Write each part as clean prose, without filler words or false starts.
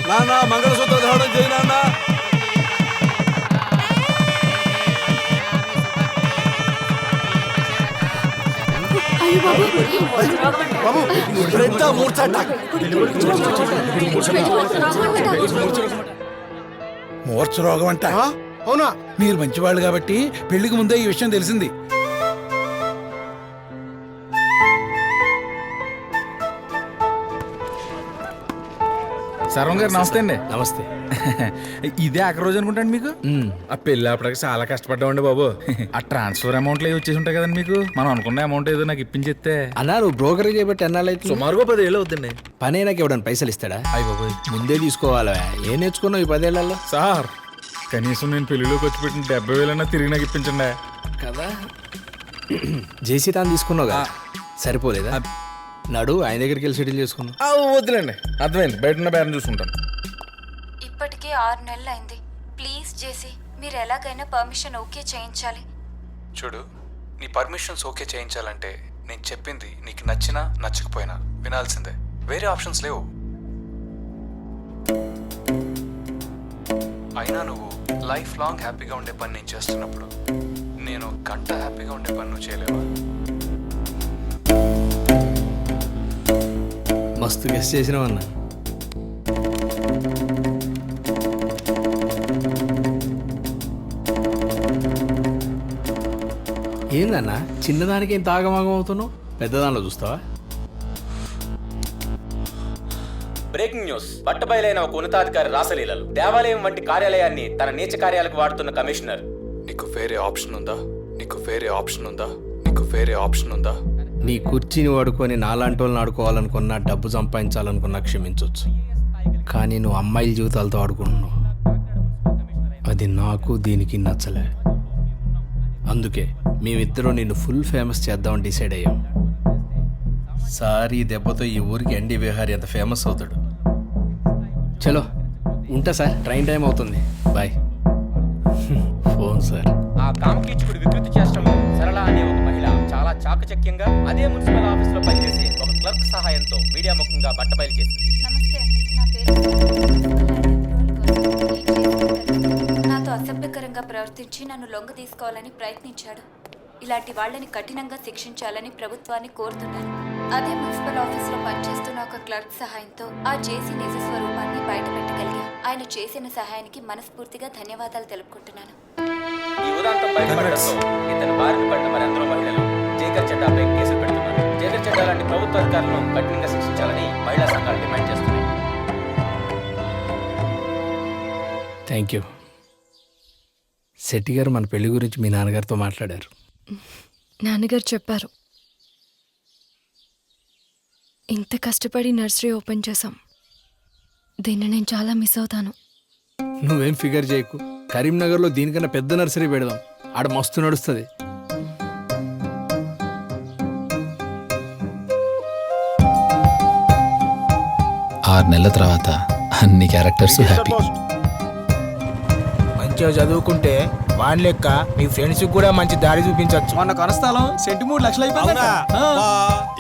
నాన్న మంగళసూత్ర ధారణ చేయి నాన్న. బాబు మూర్ఛ అటాక్. మూర్ఛ రోగం అంట. అవునా? మీరు మంచివాళ్ళు కాబట్టి పెళ్లికి ముందే ఈ విషయం తెలిసింది. సర్వం గారు నమస్తే అండి. నమస్తే. ఇదే ఆఖరి రోజు అనుకుంటాండి మీకు. ఆ పెళ్లి అప్పటికి చాలా కష్టపడ్డామండి బాబు. ఆ ట్రాన్స్ఫర్ అమౌంట్లు ఏవి వచ్చేసి ఉంటాయి కదండి మీకు. మనం అనుకున్న అమౌంట్ ఏదో నాకు ఇప్పించేస్తే. అన్నా నువ్వు బ్రోకర్ చేయబట్టి ఎన్నాళ్ళైతే? సుమారుగా 10 ఏళ్ళు అవుతుంది. పని అయినాక ఇవ్వడానికి పైసలు ఇస్తాడా? అయ్యి బాబు ముందే తీసుకోవాలా? ఏం నేర్చుకున్నావు ఈ 10 ఏళ్లలో? సార్ కనీసం నేను పెళ్లిలోకి వచ్చి పెట్టిన 70,000 తిరిగి నాకు ఇప్పించండి కదా. జేసీ తాను తీసుకున్నావు కదా, సరిపోలేదా? నడు ఆయన దగ్గరికి వెళ్ళి సెటిల్ చేసుకున్నావు. వద్దులేండి, అర్థమైంది. బయట ఉన్న బేరం చూసుకుంటాను. ఇప్పటికే 6 నెలలు అయింది. ప్లీజ్ జేసీ, మీరు ఎలాగైనా పర్మిషన్ ఓకే చేయించాలి. చూడు, నీ పర్మిషన్స్ ఓకే చేయించాలంటే నేను చెప్పింది నీకు నచ్చినా నచ్చకపోయినా వినాల్సిందే. వేరే ఆప్షన్స్ లేవు. అయినా నువ్వు లైఫ్ లాంగ్ హ్యాపీగా ఉండే పని నేను చేస్తున్నప్పుడు నేను గంట హ్యాపీగా ఉండే పని నువ్వు చేయలేవా? మస్తు గెస్ట్ చేసినావన్నా. ఏందన్నా చిన్నదానికి ఇంత ఆగమాగం అవుతున్నావు? పెద్దదానిలో చూస్తావా? Breaking news. బట్టబయలైన ఒక ఉన్నతాధికారి రాసలీలలు దేవాలయం వంటి కార్యాలయాన్ని తన నీచ కార్యాలకు వాడుతున్న కమిషనర్. నీకు వేరే ఆప్షన్ ఉందా? నీకు వేరే ఆప్షన్ ఉందా? నీకు వేరే ఆప్షన్ ఉందా? నీ కుర్చీని వాడుకొని నాలాంటి వాళ్ళని ఆడుకోవాలనుకున్నా, డబ్బు సంపాదించాలనుకున్నా క్షమించవచ్చు. కానీ నువ్వు అమ్మాయిల జీవితాలతో ఆడుకుంటున్నావు. అది నాకు దీనికి నచ్చలే. అందుకే మేమిద్దరం నిన్ను ఫుల్ ఫేమస్ చేద్దామని డిసైడ్ అయ్యాం. సార్ ఈ దెబ్బతో ఈ ఊరికి ఎన్డీ విహారీ ఎంత ఫేమస్ అవుతాడు. చలో ఉంటా సార్, ట్రైన్ టైం అవుతుంది. బాయ్. Phone sir. ఆ కామకీచుకుడు వికృతి చేష్టంలో సరళ అనే ఒక మహిళ చాలా చాకచక్యంగా అదే మున్సిపల్ ఆఫీస్ లో పనిచేసే ఒక క్లర్క్ సహాయంతో మీడియా ముఖంగా బట్టబయలు చేసింది. నమస్తే అండి, నా పేరు. నాతో అసభ్యకరంగా ప్రవర్తించి నన్ను లొంగ తీసుకోవాలని ప్రయత్నించాడు. ఇలాంటి వాళ్ళని కఠినంగా శిక్షించాలని ప్రభుత్వాన్ని కోరుతున్నాను. అదే మున్సిపల్ ఆఫీస్ లో పనిచేస్తున్న ఒక క్లర్క్ సహాయంతో ఆ జేసీ నిజ స్వరూపాన్ని బయట పెట్టగలిగా. ఆయన చేసిన సహాయానికి మనస్ఫూర్తిగా ధన్యవాదాలు తెలుపుకుంటున్నాను. ఈ ఉదాంతం బయటపడడంతో ఇతను బారిన పడిన మరెందరో మహిళలు జేకర్ చట్టాపై కేసులు పెడుతున్నారు. జేకర్ చట్టా లాంటి ప్రభుత్వ అధికారులను కఠినంగా శిక్షించాలని మహిళా సంఘాలు డిమాండ్ చేస్తున్నాయి. Thank you. శెట్టి గారు మన పెళ్లి గురించి మీ నాన్నగారితో మాట్లాడారు. నాన్నగారు చెప్పారు, ఇంత కష్టపడి నర్సరీ ఓపెన్ చేశాం. దీన్ని నేను చాలా మిస్ అవుతాను. నువ్వేం ఫిగర్ చేయకు. కరీంనగర్లో దీనికన్నా పెద్ద నర్సరీ పెడదాం. ఆడ మస్తు నడుస్తుంది. ఆరు నెలల తర్వాత అన్ని క్యారెక్టర్స్ హ్యాపీ. మంచిగా చదువుకుంటే వాన్ లెక్క మీ ఫ్రెండ్స్ కూడా మంచి దారి చూపించవచ్చు. మొన్న కొనస్థలం సెంటు 3 లక్షలు అయిపోయింది.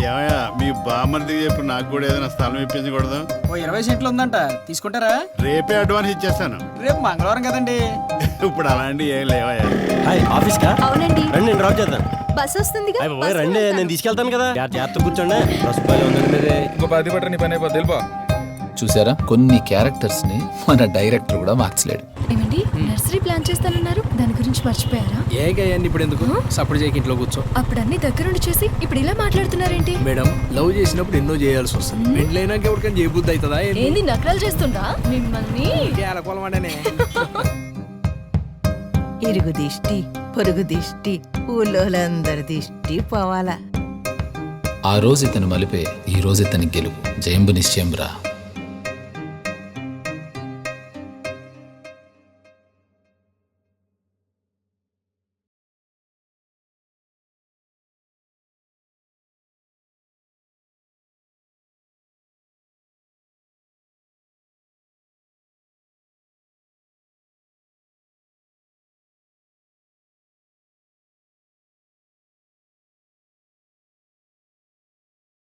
ఏమయ్యా మీ బామ్మర్ది చెప్పి నాకు కూడా ఏదైనా స్థలం ఇప్పించకూడదు? ఓ 20 సెంట్లు ఉందంట, తీసుకుంటారా? రేపే అడ్వాన్స్ ఇచ్చేస్తాను. రేపు మంగళవారం కదండి. ఇప్పుడు అలాంటివి ఏం లేవయ్యా. ఆఫీస్ కా? అవునండి. రండి, నేను డ్రాప్ చేద్దాం. బస్ వస్తుంది. రండి, నేను తీసుకెళ్తాను కదా. జాగ్రత్త కూర్చోండి. ఇంకో 10 పట్ట నీ పని అయిపోద్ది. వెళ్ళిపో. చూసారా, కొన్ని క్యారెక్టర్స్ ని మన డైరెక్టర్ కూడా మార్చలేడు. ఏమండి, నర్సరీ ప్లాన్ చేస్తానన్నారు, దాని గురించి మర్చిపోయారా? ఏగయ్యండి ఇప్పుడు ఎందుకు? సపోర్ట్ చేయక ఇంట్లో కూర్చో. అప్పుడు అన్ని దగ్గరుండి చేసి ఇప్పుడు ఇలా మాట్లాడుతున్నారేంటి? మేడం, లవ్ చేసినప్పుడు ఎన్నో చేయాల్సి వస్తుంది. పెళ్ళైనాక ఎవరికైనా చేయబుద్ధి అవుతుందా? ఏంది నకరాలు చేస్తుందా మిమ్మల్ని? ఇరుగు దిష్టి, పొరుగు దిష్టి, ఊళ్ళోలందరి దిష్టి పోవాలా. ఆ రోజు ఇతను మలిపే ఈ రోజు ఇతని గెలుపు. జయంబు నిశ్చయం రా.